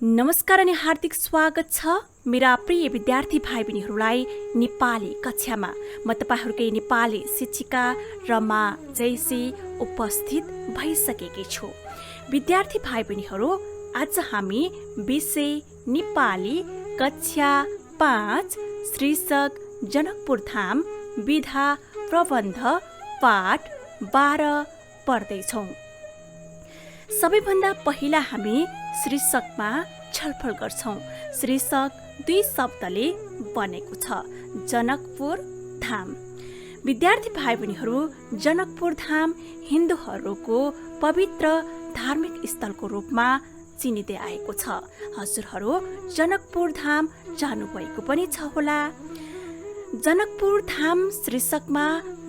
नमस्कार अनि हार्दिक स्वागत छ मेरा प्रिय विद्यार्थी भाइ बहिनीहरूलाई नेपाली कक्षामा। म तपाईहरूकै नेपाली शिक्षिका रमा जैसी उपस्थित भइसकेकी छु। विद्यार्थी भाइ बहिनीहरू, आज हामी विषय नेपाली कक्षा 5 शीर्षक जनकपुर धाम विधा प्रबन्ध पाठ 12 पढ्दैछौँ। सबैभन्दा पहिला हामी शीर्षकमा छलफल गर्छौँ। शीर्षक 2 शब्दले बनेको छ, जनकपुर धाम। विद्यार्थी भाइ बहिनीहरू, जनकपुर धाम हिन्दूहरूको पवित्र धार्मिक स्थलको रूपमा चिनिँदै आएको छ। हजुरहरू जनकपुर धाम जानुभएको पनि छ होला। जनकपुर धाम शीर्षकमा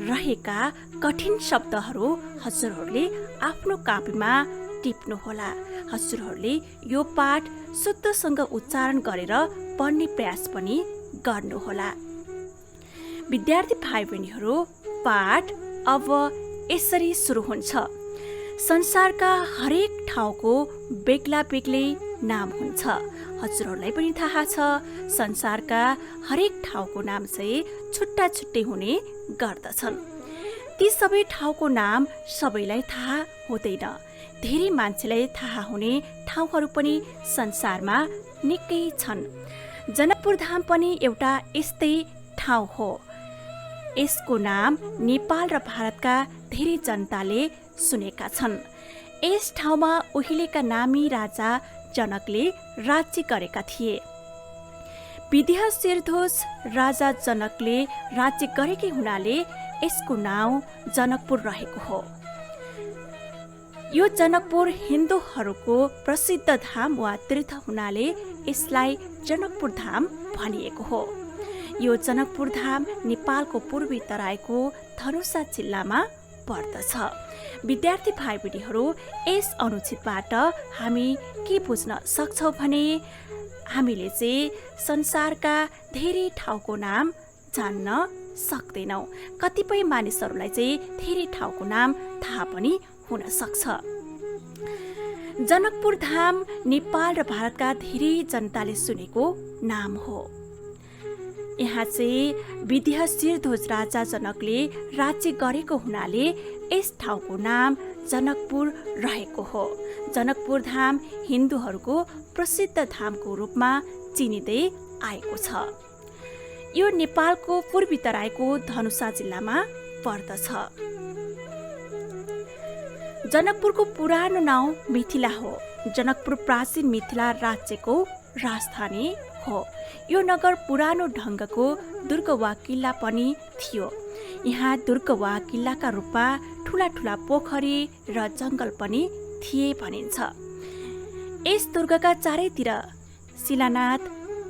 रहेका कठिन शब्दहरू हजुरहरूले आफ्नो कापीमा टिप्नुहोला। हजुरहरूले यो पाठ शुद्धसँग उच्चारण गरेर पढ्ने प्रयास पनि गर्नुहोला। विद्यार्थी भाइ बहिनीहरू, पाठ अब यसरी सुरु हुन्छ। संसारका हरेक ठाउँको बेग्ला बेग्लै नाम हुन्छ। हजुरहरूलाई पनि थाहा छ, संसारका हरेक ठाउँको नाम चाहिँ छुट्टा छुट्टै हुने गर्दछन्। ती सबै ठाउँको नाम सबैलाई थाहा हुँदैन। धेरै मान्छेलाई थाहा हुने ठाउँहरू पनि संसारमा निकै छन्। जनकपुर धाम पनि एउटा यस्तै ठाउँ हो। यसको नाम नेपाल र भारतका धेरै जनताले सुनेका छन्। यस ठाउँमा उहिलेका नामी राजा जनकले राज्य गरेका थिए। विदेह शिरध्वज राजा जनकले राज्य गरेकै हुनाले यसको नाउँ जनकपुर रहेको हो। यो जनकपुर हिन्दूहरूको प्रसिद्ध धाम वा तीर्थ हुनाले यसलाई जनकपुर धाम भनिएको हो। यो जनकपुर धाम नेपालको पूर्वी तराईको धनुषा जिल्लामा पर्दछ। विद्यार्थी भाइ बहिनीहरू, यस अनुच्छेदबाट हामी के बुझ्न सक्छौँ भने हामीले चाहिँ संसारका धेरै ठाउँको नाम जान्न सक्दैनौँ। कतिपय मानिसहरूलाई चाहिँ धेरै ठाउँको नाम थाहा पनि हुन सक्छ। जनकपुर धाम नेपाल र भारतका धेरै जनताले सुनेको नाम हो। यहाँ चाहिँ विदेह शिरध्वज राजा जनकले राज्य गरेको हुनाले यस ठाउँको नाम जनकपुर रहेको हो। जनकपुर धाम हिन्दूहरूको प्रसिद्ध धामको रूपमा चिनिँदै आएको छ। यो नेपालको पूर्वी तराईको धनुषा जिल्लामा पर्दछ। जनकपुरको पुरानो नाउँ मिथिला हो। जनकपुर प्राचीन मिथिला राज्यको राजधानी हो। यो नगर पुरानो ढङ्गको दुर्ग वा किल्ला पनि थियो। यहाँ दुर्ग वा किल्लाका रूपमा ठुला ठुला पोखरी र जङ्गल पनि थिए भनिन्छ। यस दुर्गका चारैतिर शिलानाथ,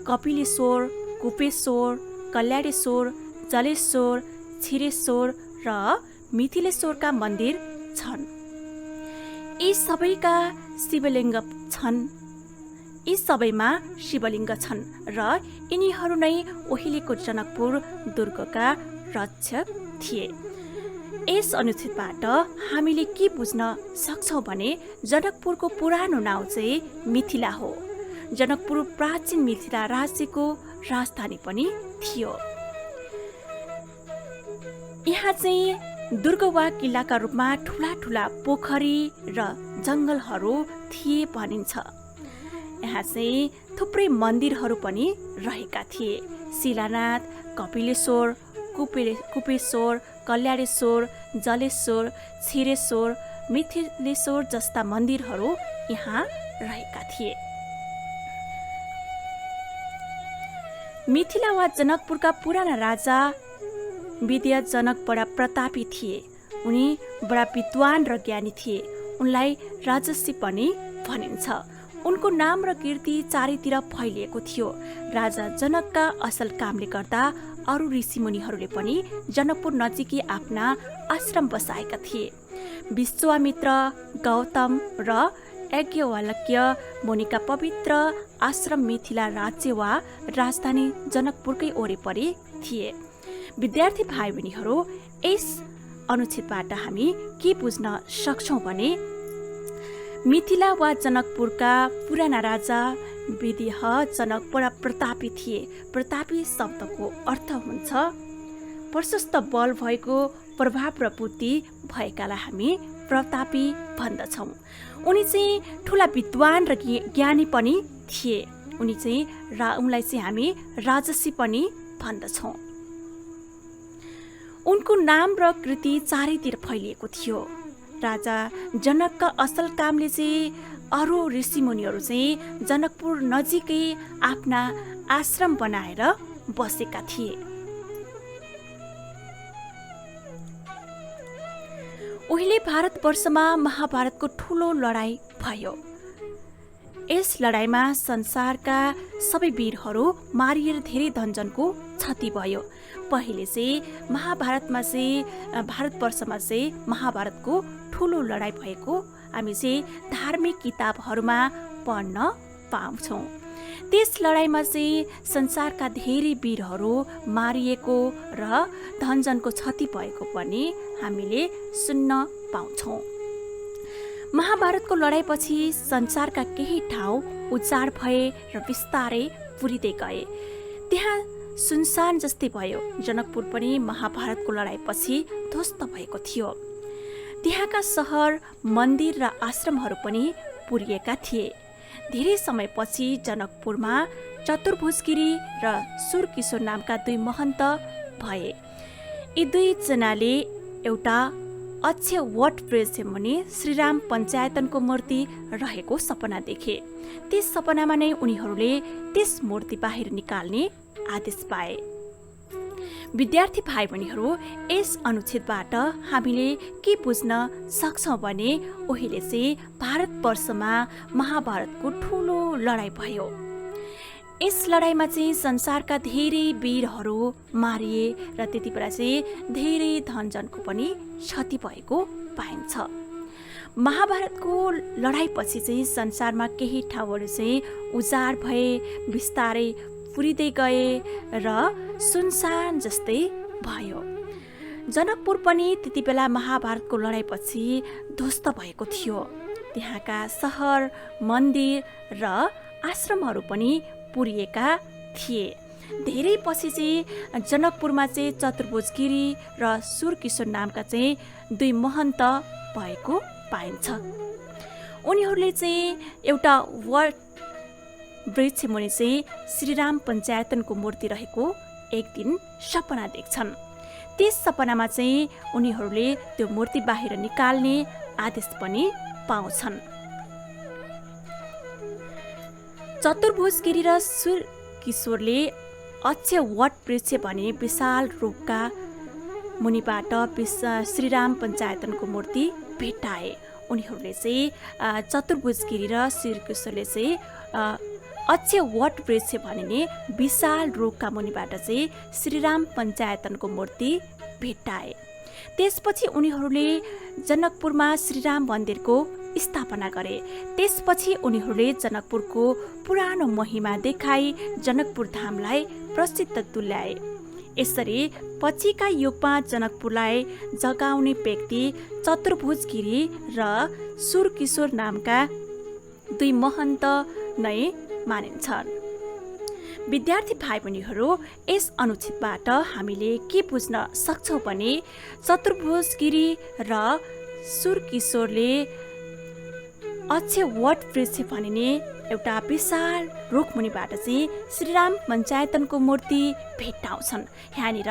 कपिलेश्वर, कुपेश्वर, कल्याणेश्वर, जलेश्वर, छिरेश्वर र मिथिलेश्वरका मन्दिर छन्। यी सबैका शिवलिङ्ग छन्। यी सबैमा शिवलिङ्ग छन् र यिनीहरू नै ओहिलेको जनकपुर दुर्गका रक्षक थिए। यस अनुच्छेदबाट हामीले के बुझ्न सक्छौँ भने जनकपुरको पुरानो नाउँ चाहिँ मिथिला हो। जनकपुर प्राचीन मिथिला राज्यको राजधानी पनि थियो। यहाँ चाहिँ दुर्ग वा किल्लाका रूपमा ठुला ठुला पोखरी र जङ्गलहरू थिए भनिन्छ। यहाँ चाहिँ थुप्रै मन्दिरहरू पनि रहेका थिए। शिलानाथ, कपिलेश्वर, कुपेश्वर, कल्याणेश्वर, जलेश्वर, छिरेश्वर, मिथिलेश्वर जस्ता मन्दिरहरू यहाँ रहेका थिए। मिथिला वा जनकपुरका पुराना राजा विदेह जनक बडा प्रतापी थिए। उनी बडा विद्वान र ज्ञानी थिए। उनलाई राजर्षि पनि भनिन्छ। उनको नाम र कीर्ति चारैतिर फैलिएको थियो। राजा जनकका असल कामले गर्दा अरू ऋषिमुनिहरूले पनि जनकपुर नजिकै आफ्ना आश्रम बसाएका थिए। विश्वामित्र, गौतम र याज्ञवल्क्य मुनिका पवित्र आश्रम मिथिला राज्य वा राजधानी जनकपुरकै वरिपरि थिए। विद्यार्थी भाइ बहिनीहरू, यस अनुच्छेदबाट हामी के बुझ्न सक्छौँ भने मिथिला वा जनकपुरका पुराना राजा विदेह जनक बडा प्रतापी थिए। प्रतापी शब्दको अर्थ हुन्छ प्रशस्त बल भएको, प्रभाव र बुद्धि भएकालाई हामी प्रतापी भन्दछौँ। उनी चाहिँ ठुला विद्वान र ज्ञानी पनि थिए। उनलाई चाहिँ हामी राजसी पनि भन्दछौँ। उनको नाम र कृति चारैतिर फैलिएको थियो। राजा जनकका असल कामले चाहिँ अरू ऋषिमुनिहरू चाहिँ जनकपुर नजिकै आफ्ना आश्रम बनाएर बसेका थिए। उहिले भारतवर्षमा महाभारतको ठुलो लडाईँ भयो। यस लडाईँमा संसारका सबै वीरहरू मारिएर धेरै धनजनको क्षति भयो। पहिले चाहिँ भारतवर्षमा चाहिँ महाभारतको ठुलो लडाईँ भएको हामी चाहिँ धार्मिक किताबहरूमा पढ्न पाउँछौँ। त्यस लडाईँमा चाहिँ संसारका धेरै वीरहरू मारिएको र धनजनको क्षति भएको पनि हामीले सुन्न पाउँछौँ। महाभारतको लडाईँपछि संसारका केही ठाउँ उजाड भए र बिस्तारै पुरिँदै गए। त्यहाँ सुनसान जस्तै भयो। जनकपुर पनि महाभारतको लडाईँपछि ध्वस्त भएको थियो। त्यहाँका सहर, मन्दिर र आश्रमहरू पनि पुरिएका थिए। धेरै समयपछि जनकपुरमा चतुर्भुजगिरी र सुरकिशोर नामका दुई महन्त भए। यी दुईजनाले एउटा अक्षय वट वृक्ष मुनि श्रीराम पञ्चायतनको मूर्ति रहेको सपना देखे। त्यस सपनामा नै उनीहरूले त्यस मूर्ति बाहिर निकाल्ने आदेश पाए। विद्यार्थी भाइ बहिनीहरू, यस अनुच्छेदबाट हामीले के बुझ्न सक्छौँ भने उहिले चाहिँ भारतवर्षमा महाभारतको ठुलो लडाईँ भयो। यस लडाईँमा चाहिँ संसारका धेरै वीरहरू मारिए र त्यति बेला चाहिँ धेरै धनजनको पनि क्षति भएको पाइन्छ। महाभारतको लडाईँपछि चाहिँ संसारमा केही ठाउँहरू चाहिँ उजाड भए, बिस्तारै पुरिँदै गए र सुनसान जस्तै भयो। जनकपुर पनि त्यति बेला महाभारतको लडाईँपछि ध्वस्त भएको थियो। त्यहाँका सहर, मन्दिर र आश्रमहरू पनि पुरिएका थिए। धेरै पछि चाहिँ जनकपुरमा चाहिँ चतुर्भुजगिरी र सुरकिशोर नामका चाहिँ दुई महन्त भएको पाइन्छ। उनीहरूले चाहिँ एउटा वट वृक्ष मुनि चाहिँ श्रीराम पञ्चायतनको मूर्ति रहेको एक दिन सपना देख्छन्। त्यस सपनामा चाहिँ उनीहरूले त्यो मूर्ति बाहिर निकाल्ने आदेश पनि पाउँछन्। चतुर्भुजगिरी र सुरकिशोरले अक्षय वट वृक्ष भने विशाल रुखका मुनिबाट श्रीराम पञ्चायतनको मूर्ति भेट्टाए। उनीहरूले चाहिँ चतुर्भुजगिरी र सुरकिशोरले चाहिँ अक्षय वट वृक्ष भनिने विशाल रुखका मुनिबाट चाहिँ श्रीराम पञ्चायतनको मूर्ति भेट्टाए। त्यसपछि उनीहरूले जनकपुरमा श्रीराम मन्दिरको स्थापना गरे। त्यसपछि उनीहरूले जनकपुरको पुरानो महिमा देखाई जनकपुर धामलाई प्रसिद्ध तुल्याए। यसरी पछिका युगमा जनकपुरलाई जगाउने व्यक्ति चतुर्भुजगिरी र सुरकिशोर नामका दुई महन्त नै मानिन्छन्। विद्यार्थी भाइ बहिनीहरू, यस अनुच्छेदबाट हामीले के बुझ्न सक्छौँ भने चतुर्भुजगिरी र सुरकिशोरले अक्षय वट वृक्ष भनिने एउटा विशाल रुखमुनिबाट चाहिँ श्रीराम पञ्चायतनको मूर्ति भेट्टाउँछन्। यहाँनिर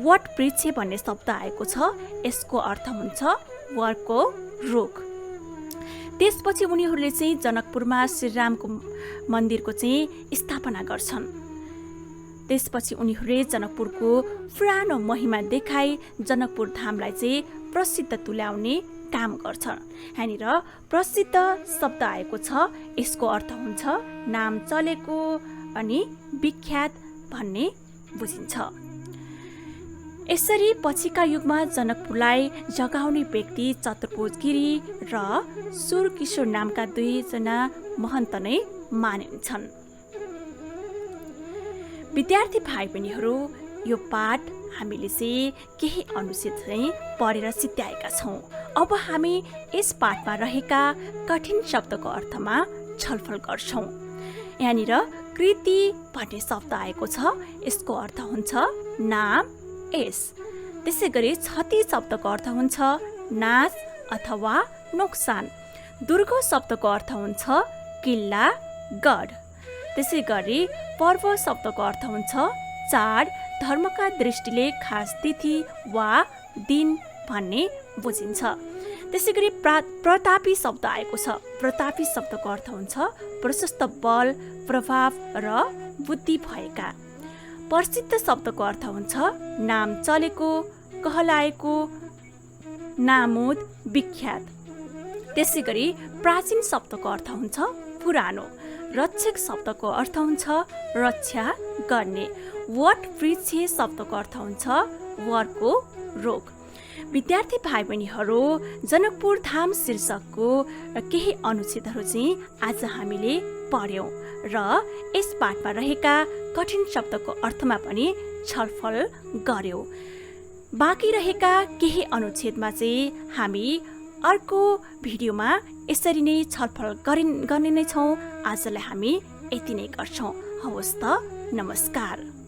वट वृक्ष भन्ने शब्द आएको छ। यसको अर्थ हुन्छ वटको रुख। त्यसपछि उनीहरूले चाहिँ जनकपुरमा श्रीरामको मन्दिरको चाहिँ स्थापना गर्छन्। त्यसपछि उनीहरूले जनकपुरको पुरानो महिमा देखाई जनकपुर धामलाई चाहिँ प्रसिद्ध तुल्याउने काम गर्छन्। यहाँनिर प्रसिद्ध शब्द आएको छ। यसको अर्थ हुन्छ नाम चलेको अनि विख्यात भन्ने बुझिन्छ। यसरी पछिका युगमा जनकपुरलाई जगाउने व्यक्ति चतुर्भुजगिरी र सुरकिशोर नामका दुईजना महन्त नै मानिन्छन्। विद्यार्थी भाइ बहिनीहरू, यो पाठ हामीले चाहिँ केही अनुच्छेद चाहिँ पढेर सिद्ध्याएका छौँ। अब हामी यस पाठमा रहेका कठिन शब्दको अर्थमा छलफल गर्छौँ। यहाँनिर कृति भन्ने शब्द आएको छ। यसको अर्थ हुन्छ नाम, यस। त्यसै गरी क्षति शब्दको अर्थ हुन्छ नाश अथवा नोक्सान। दुर्ग शब्दको अर्थ हुन्छ किल्ला, गढ। त्यसै गरी पर्व शब्दको अर्थ हुन्छ चाड, धर्मका दृष्टिले खास तिथि वा दिन भन्ने बुझिन्छ। त्यसै गरी प्रतापी शब्द आएको छ। प्रतापी शब्दको अर्थ हुन्छ प्रशस्त बल, प्रभाव र बुद्धि भएका। प्रसिद्ध शब्दको अर्थ हुन्छ नाम चलेको, कहलाएको, नामुद, विख्यात। त्यसै गरी प्राचीन शब्दको अर्थ हुन्छ पुरानो। रक्षक शब्दको अर्थ हुन्छ रक्षा गर्ने। वट वृक्ष शब्दको अर्थ हुन्छ वरको रोग। विद्यार्थी भाइ बहिनीहरू, जनकपुर धाम शीर्षकको केही अनुच्छेदहरू चाहिँ आज हामीले पढ्यौँ र यस पाठमा रहेका कठिन शब्दको अर्थमा पनि छलफल गर्यौँ। बाँकी रहेका केही अनुच्छेदमा चाहिँ हामी अर्को भिडियोमा यसरी नै छलफल गर्ने नै छौँ। आजलाई हामी यति नै गर्छौँ। हवस् त, नमस्कार।